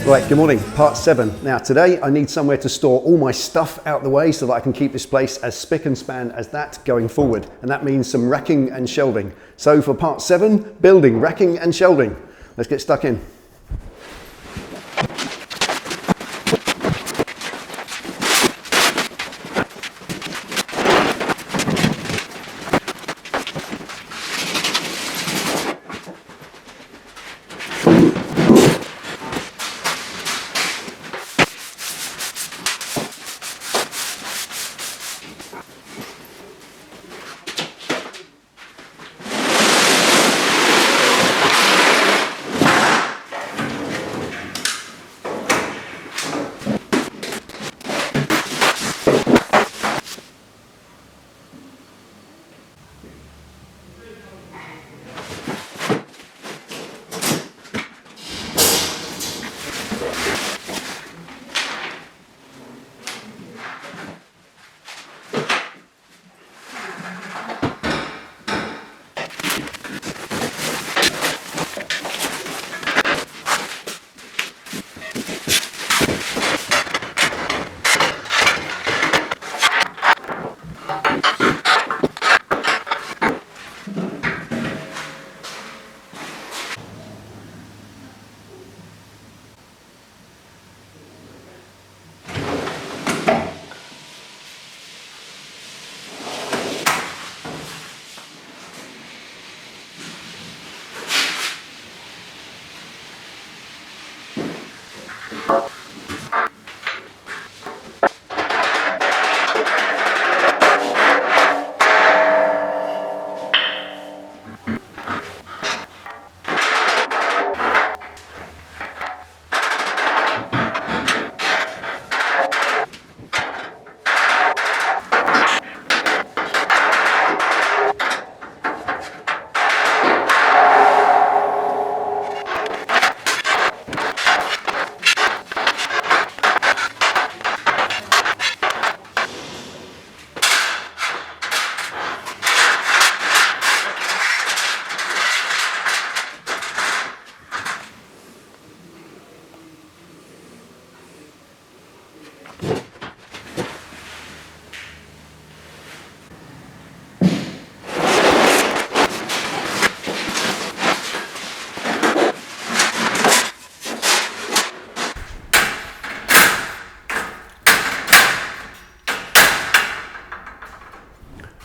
Right, good morning, part 7. Now today I need somewhere to store all my stuff out the way so that I can keep this place as spick and span as that going forward. And that means some racking and shelving. So for part 7, building, racking and shelving. Let's get stuck in.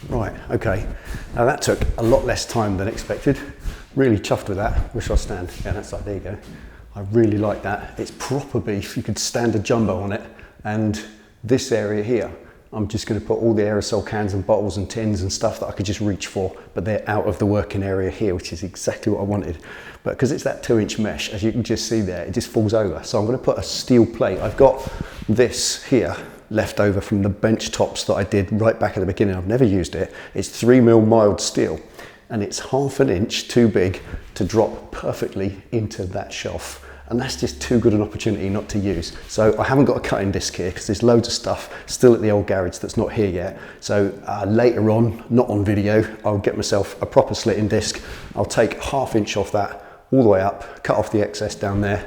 Right, okay. Now that took a lot less time than expected. Really chuffed with that. Where should I stand? Yeah, that's like, there you go. I really like that. It's proper beef. You could stand a jumbo on it. And this area here, I'm just going to put all the aerosol cans and bottles and tins and stuff that I could just reach for, but they're out of the working area here, which is exactly what I wanted. But because it's that 2-inch mesh, as you can just see there, it just falls over. So I'm going to put a steel plate. I've got this here left over from the bench tops that I did right back at the beginning. I've never used it. It's 3mm mild steel, and it's 1/2 inch too big to drop perfectly into that shelf. And that's just too good an opportunity not to use. So I haven't got a cutting disc here because there's loads of stuff still at the old garage that's not here yet. So later on, not on video, I'll get myself a proper slitting disc. I'll take 1/2 inch off that all the way up, cut off the excess down there,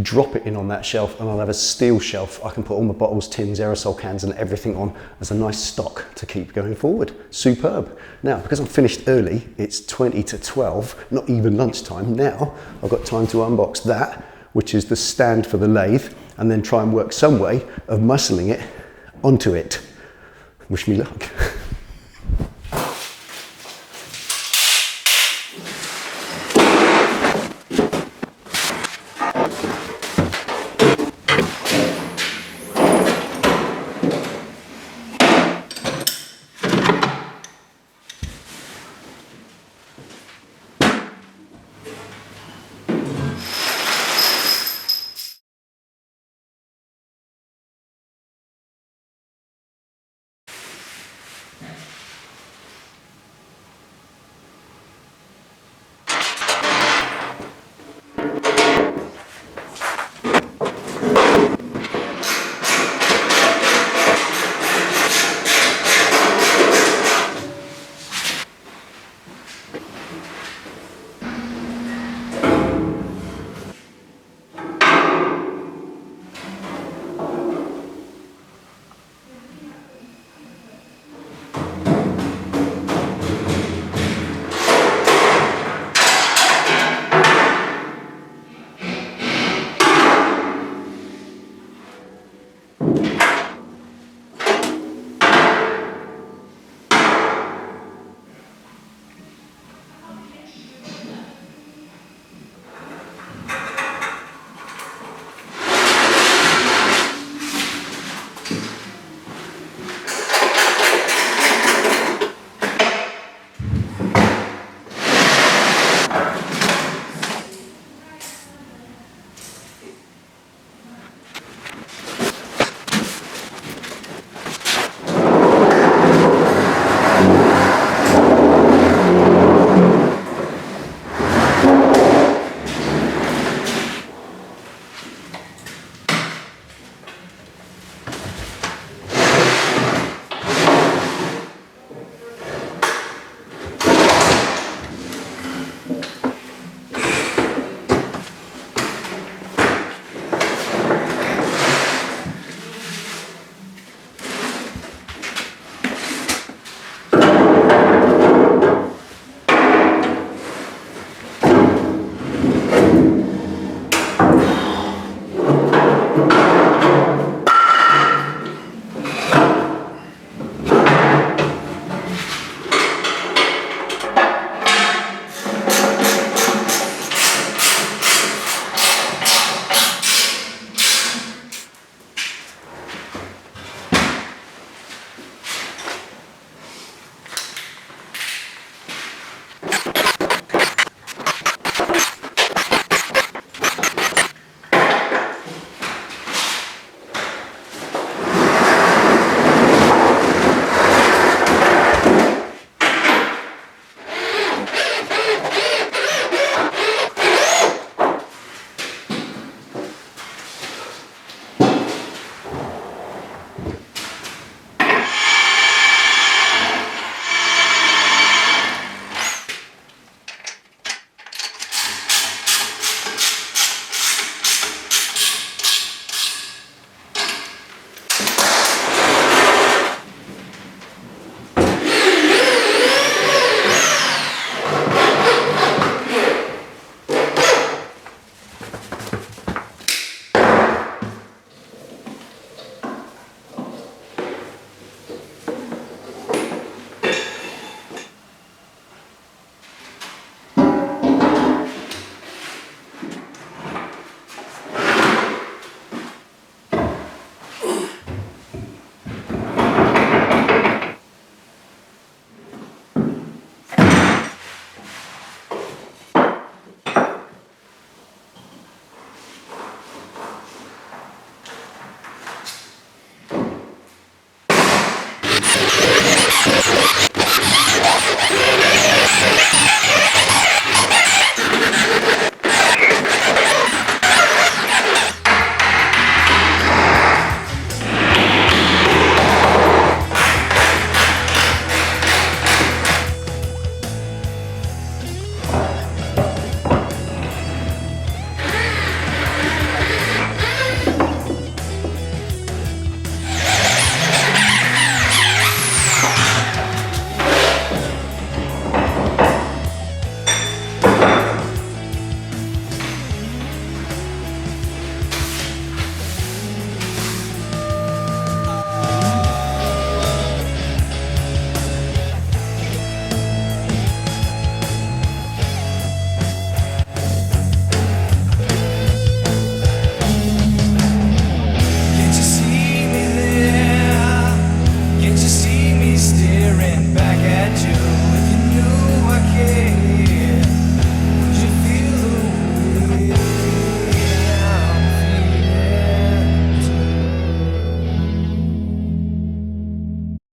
drop it in on that shelf, and I'll have a steel shelf. I can put all my bottles, tins, aerosol cans and everything on as a nice stock to keep going forward. Superb. Now, because I'm finished early, it's 20 to 12, not even lunchtime. Now, I've got time to unbox that, which is the stand for the lathe, and then try and work some way of muscling it onto it. Wish me luck.